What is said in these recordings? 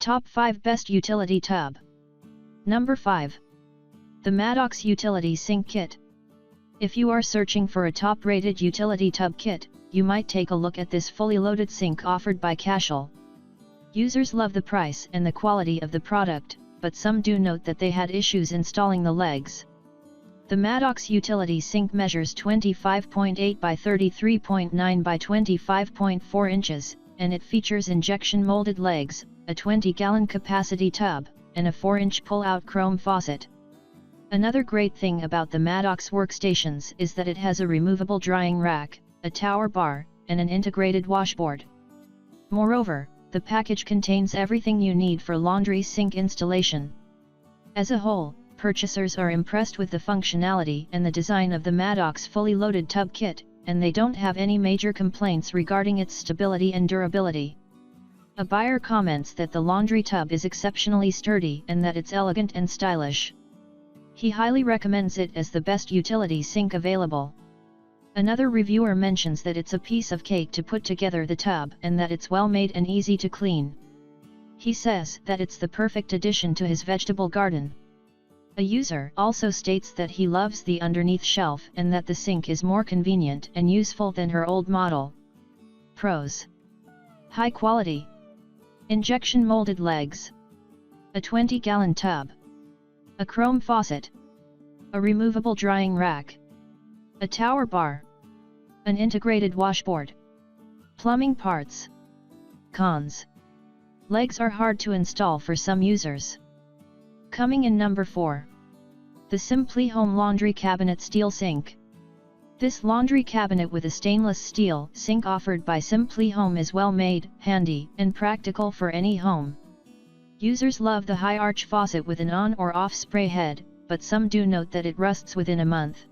Top 5 Best Utility Tub. Number 5. The Maddox Utility Sink Kit. If you are searching for a top-rated utility tub kit, you might take a look at this fully loaded sink offered by Casual. Users love the price and the quality of the product, but some do note that they had issues installing the legs. The Maddox Utility Sink measures 25.8 by 33.9 by 25.4 inches, and it features injection molded legs, a 20-gallon capacity tub, and a 4-inch pull-out chrome faucet. Another great thing about the Maddox workstations is that it has a removable drying rack, a tower bar, and an integrated washboard. Moreover, the package contains everything you need for laundry sink installation. As a whole, purchasers are impressed with the functionality and the design of the Maddox fully loaded tub kit, and they don't have any major complaints regarding its stability and durability. A buyer comments that the laundry tub is exceptionally sturdy and that it's elegant and stylish. He highly recommends it as the best utility sink available. Another reviewer mentions that it's a piece of cake to put together the tub and that it's well made and easy to clean. He says that it's the perfect addition to his vegetable garden. A user also states that he loves the underneath shelf and that the sink is more convenient and useful than her old model. Pros: high quality, injection molded legs, a 20-gallon tub, a chrome faucet, a removable drying rack, a tower bar, an integrated washboard. Plumbing parts. Cons: legs are hard to install for some users. Coming in number 4. The Simpli Home Laundry Cabinet Steel Sink. This laundry cabinet with a stainless steel sink offered by Simpli Home is well made, handy, and practical for any home. Users love the high arch faucet with an on or off spray head, but some do note that it rusts within a month.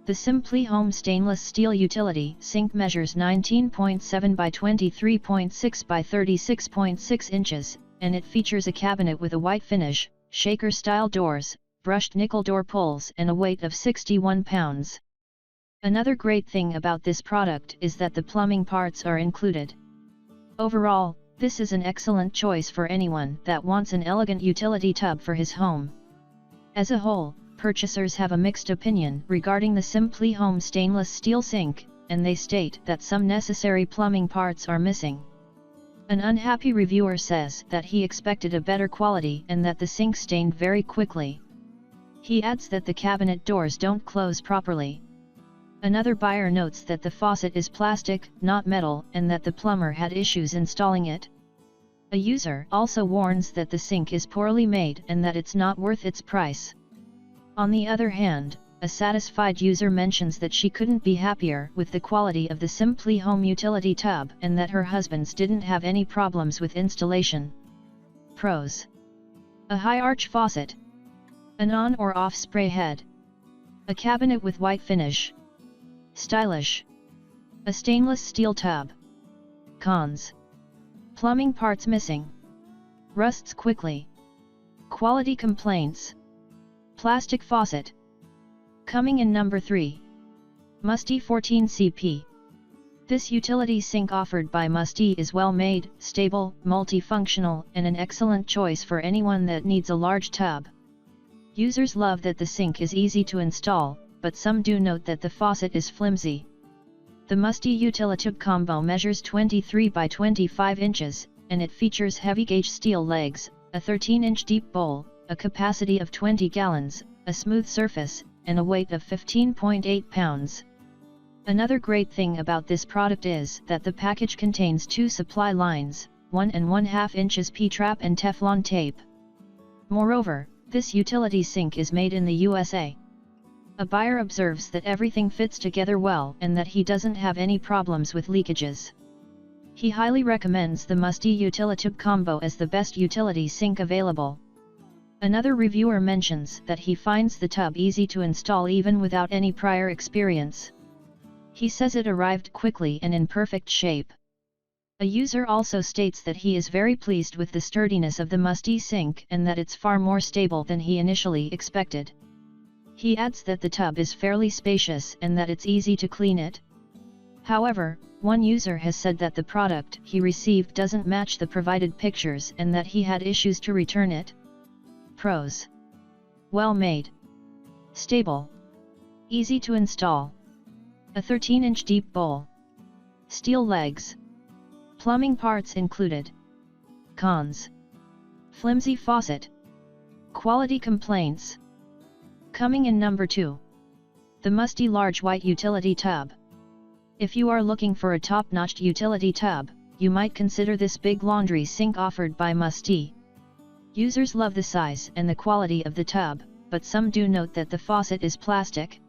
The Simpli Home stainless steel utility sink measures 19.7 by 23.6 by 36.6 inches, and it features a cabinet with a white finish, shaker-style doors, brushed nickel door pulls and a weight of 61 pounds. Another great thing about this product is that the plumbing parts are included. Overall, this is an excellent choice for anyone that wants an elegant utility tub for his home. As a whole, purchasers have a mixed opinion regarding the Simpli Home stainless steel sink, and they state that some necessary plumbing parts are missing. An unhappy reviewer says that he expected a better quality and that the sink stained very quickly. He adds that the cabinet doors don't close properly. Another buyer notes that the faucet is plastic, not metal, and that the plumber had issues installing it. A user also warns that the sink is poorly made and that it's not worth its price. On the other hand, a satisfied user mentions that she couldn't be happier with the quality of the Simpli Home utility tub and that her husband's didn't have any problems with installation. Pros: a high arch faucet, an on or off spray head, a cabinet with white finish. Stylish, a stainless steel tub. Cons: plumbing parts missing, rusts quickly, quality complaints. Plastic faucet. Coming in number 3. Mustee 14CP. This utility sink offered by Mustee is well made, stable, multifunctional, and an excellent choice for anyone that needs a large tub. Users love that the sink is easy to install, but some do note that the faucet is flimsy. The Mustee Utilitube combo measures 23 by 25 inches, and it features heavy-gauge steel legs, a 13-inch deep bowl, a capacity of 20 gallons, a smooth surface, and a weight of 15.8 pounds. Another great thing about this product is that the package contains 2 supply lines, 1 and 1/2 inches P-trap and Teflon tape. Moreover, this utility sink is made in the USA. A buyer observes that everything fits together well and that he doesn't have any problems with leakages. He highly recommends the Mustee Utilitube combo as the best utility sink available. Another reviewer mentions that he finds the tub easy to install even without any prior experience. He says it arrived quickly and in perfect shape. A user also states that he is very pleased with the sturdiness of the Mustee sink and that it's far more stable than he initially expected. He adds that the tub is fairly spacious and that it's easy to clean it. However, One user has said that the product he received doesn't match the provided pictures and that he had issues to return it. Pros: well made, stable, easy to install, a 13-inch deep bowl, steel legs, plumbing parts included. Cons: flimsy faucet, quality complaints. Coming in number 2. The Mustee Large White Utility Tub. If you are looking for a top-notch utility tub, you might consider this big laundry sink offered by Mustee. Users love the size and the quality of the tub, but some do note that the faucet is plastic.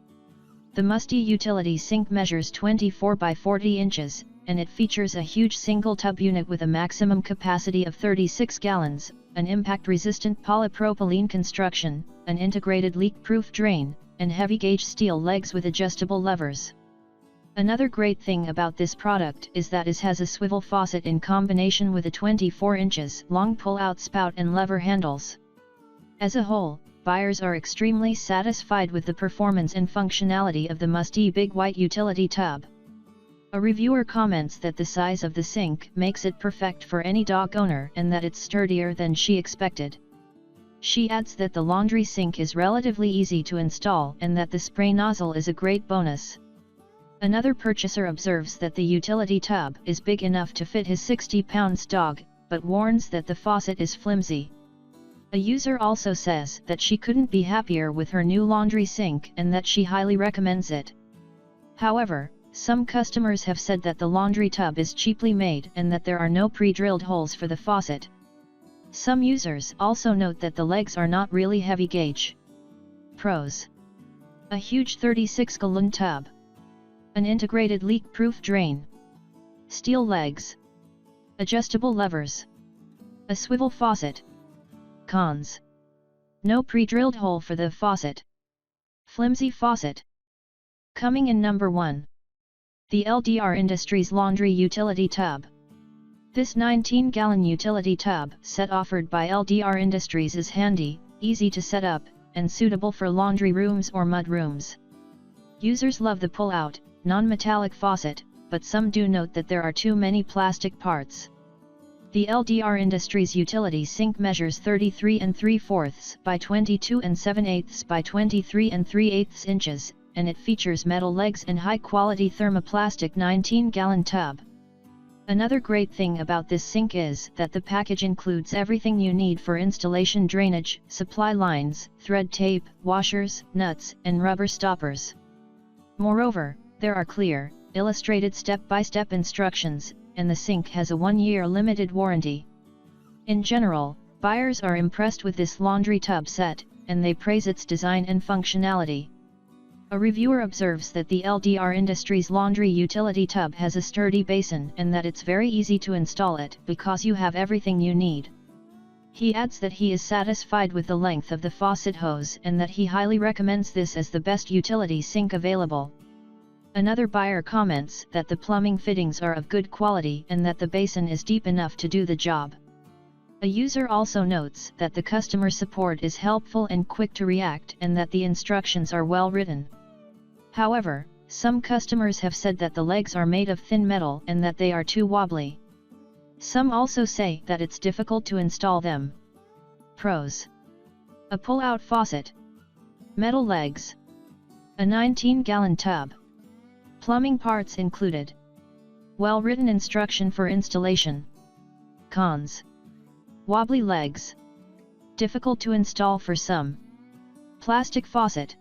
The Mustee utility sink measures 24 by 40 inches, and it features a huge single tub unit with a maximum capacity of 36 gallons, an impact-resistant polypropylene construction, an integrated leak-proof drain, and heavy-gauge steel legs with adjustable levers. Another great thing about this product is that it has a swivel faucet in combination with a 24 inches long pull-out spout and lever handles. As a whole, buyers are extremely satisfied with the performance and functionality of the Mustee Big White Utility Tub. A reviewer comments that the size of the sink makes it perfect for any dog owner and that it's sturdier than she expected. She adds that the laundry sink is relatively easy to install and that the spray nozzle is a great bonus. Another purchaser observes that the utility tub is big enough to fit his 60-pound dog, but warns that the faucet is flimsy. A user also says that she couldn't be happier with her new laundry sink and that she highly recommends it. However, some customers have said that the laundry tub is cheaply made and that there are no pre-drilled holes for the faucet. Some users also note that the legs are not really heavy gauge. Pros: a huge 36-gallon tub, an integrated leak-proof drain, steel legs, adjustable levers, a swivel faucet. Cons: no pre-drilled hole for the faucet, flimsy faucet. Coming in number 1. The LDR Industries Laundry Utility Tub. This 19-gallon utility tub set offered by LDR Industries is handy, easy to set up, and suitable for laundry rooms or mud rooms. Users love the pull-out, non-metallic faucet, but some do note that there are too many plastic parts. The LDR Industries utility sink measures 33 3/4 by 22 7/8 by 23 3/8 inches, and it features metal legs and high-quality thermoplastic 19-gallon tub. Another great thing about this sink is that the package includes everything you need for installation: drainage, supply lines, thread tape, washers, nuts, and rubber stoppers. Moreover, there are clear, illustrated step-by-step instructions, and the sink has a 1-year limited warranty. In general, buyers are impressed with this laundry tub set, and they praise its design and functionality. A reviewer observes that the LDR Industries laundry utility tub has a sturdy basin and that it's very easy to install it because you have everything you need. He adds that he is satisfied with the length of the faucet hose and that he highly recommends this as the best utility sink available. Another buyer comments that the plumbing fittings are of good quality and that the basin is deep enough to do the job. A user also notes that the customer support is helpful and quick to react and that the instructions are well written. However, some customers have said that the legs are made of thin metal and that they are too wobbly. Some also say that it's difficult to install them. Pros: a pull-out faucet, metal legs, a 19-gallon tub, plumbing parts included, well-written instruction for installation. Cons: wobbly legs, difficult to install for some, plastic faucet.